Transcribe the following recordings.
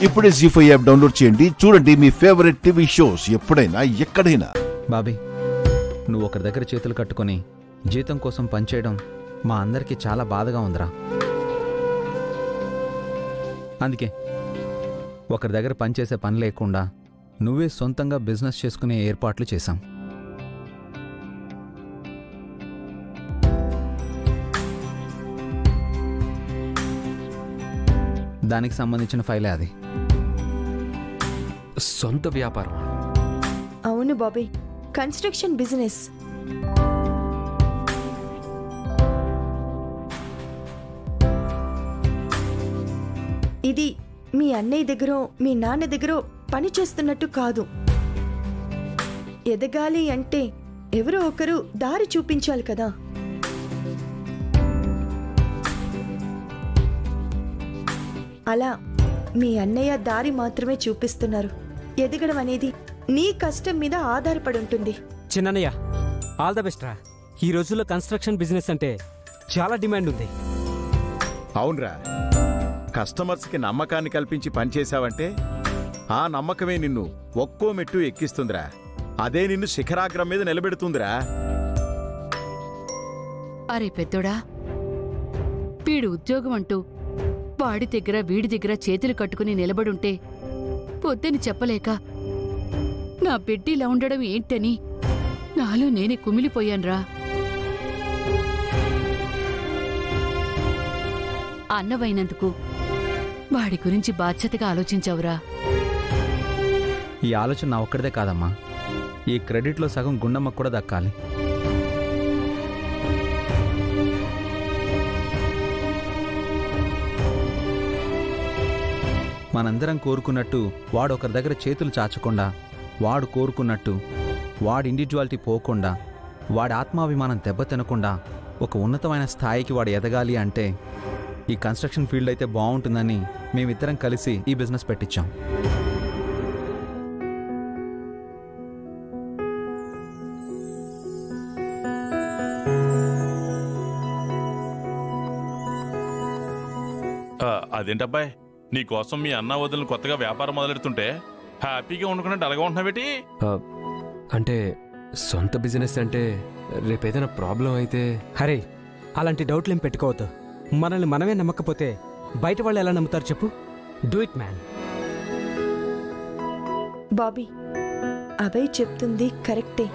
ఇప్పుడే జీ5 app download చేయండి. చూడండి మీ ఫేవరెట్ టీవీ షోస్ ఎప్పుడైనా ఎక్కడైనా. బాబీ, నువ్వు ఒకరి దగ్గర చేతులు కట్టుకొని జీతం కోసం పనిచేయడం మా అందరికీ చాలా బాధగా ఉందిరా. అందుకే ఒకరి దగ్గర పనిచేసే పని లేకుండా నువ్వే సొంతంగా బిజినెస్ చేసుకునే ఏర్పాట్లు చేశాం. దానికి సంబంధించిన ఫైలే అది. సొంత వ్యాపారం? అవును బాబీ, కన్స్ట్రక్షన్ బిజినెస్. ఇది మీ అన్నయ్య దగ్గర మీ నాన్న దగ్గర పని చేస్తున్నట్టు కాదు. ఎదగాలి అంటే ఎవరో ఒకరు దారి చూపించాలి కదా. అలా మీ అన్నయ్య దారి మాత్రమే చూపిస్తున్నారు. ఎదగడం అనేది నీ కష్టం మీద ఆధారపడి ఉంటుంది. చిన్నయ్య, ఆల్ ద బెస్ట్ రా. ఈ రోజుల్లో కన్స్ట్రక్షన్ బిజినెస్ అంటే చాలా డిమాండ్ ఉంది. అవునరా, కస్టమర్స్కి నమ్మకాన్ని కల్పించి పనిచేశావంటే ఆ నమ్మకమే నిన్ను ఒక్కో మెట్టు ఎక్కిస్తుందిరా. అదే నిన్ను శిఖరాగ్రం మీద నిలబెడుతుందిరా. అరే పెద్దోడా, వీడు ఉద్యోగం అంటూ వాడి దగ్గర వీడి దగ్గర చేతులు కట్టుకుని నిలబడుంటే పొద్దుని చెప్పలేక నా బిడ్డిలా ఉండడం ఏంటని నాలో నేనే కుమిలిపోయాన్రా. అన్నవైనందుకు వాడి గురించి బాధ్యతగా ఆలోచించావురా. ఈ ఆలోచన నా ఒక్కడిదే కాదమ్మా, ఈ క్రెడిట్లో సగం గుండమ్మకు కూడా దక్కాలి. మనందరం కోరుకున్నట్టు వాడు ఒకరి దగ్గర చేతులు చాచకుండా, వాడు కోరుకున్నట్టు వాడి ఇండివిజువాలిటీ పోకుండా, వాడి ఆత్మాభిమానం దెబ్బతినకుండా ఒక ఉన్నతమైన స్థాయికి వాడు ఎదగాలి అంటే ఈ కన్స్ట్రక్షన్ ఫీల్డ్ అయితే బాగుంటుందని మేమిద్దరం కలిసి ఈ బిజినెస్ పెట్టించాం. అదేంటబ్బాయి, నీకోసం మీ అన్న వదిలిన కొత్తగా వ్యాపారం మొదలెడుతుంటే హ్యాపీగా వండుకున్నట్టు అలాగా ఉంటున్నావేటి? అంటే సొంత బిజినెస్ అంటే రేపేదైనా ప్రాబ్లం అయితే? హరే, అలాంటి డౌట్లేం పెట్టుకోవద్దు. మనల్ని మనమే నమ్మకపోతే బయట వాళ్ళు ఎలా నమ్ముతారు చెప్పు? Do it man. Bobby, Abhay చెప్తుంది కరెక్టే.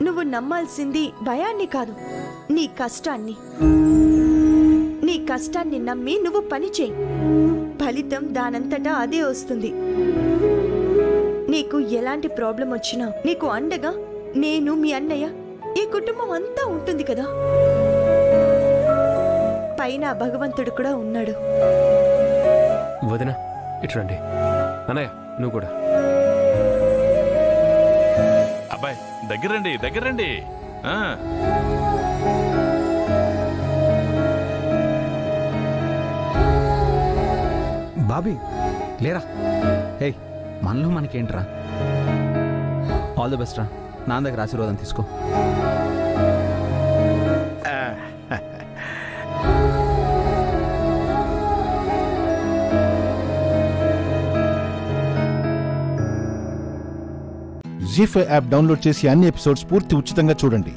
నువ్వు నమ్మాల్సింది భయాన్ని కాదు, నీ కష్టాన్ని. నీ కష్టాన్ని నమ్మి నువ్వు పని చేయి, ఫలితం దానంతటా అదే వస్తుంది. నీకు ఎలాంటి ప్రాబ్లం వచ్చినా నీకు అండగా నేను, మీ అన్నయ్య, ఈ కుటుంబం అంతా ఉంటుంది కదా. పైన భగవంతుడు కూడా ఉన్నాడు. వదిన ఇట్రండి. అన్నయ్య నువ్వు కూడా. అబ్బాయి దగ్గరండి, దగ్గరండి. బాబీ లేరా. హే, మనలో మనకేంట్రా. ఆల్ ది బెస్ట్ రా. నాన్న దగ్గర ఆశీర్వాదం తీసుకో. జీ5 యాప్ డౌన్లోడ్ చేసి అన్ని ఎపిసోడ్స్ పూర్తి ఉచితంగా చూడండి.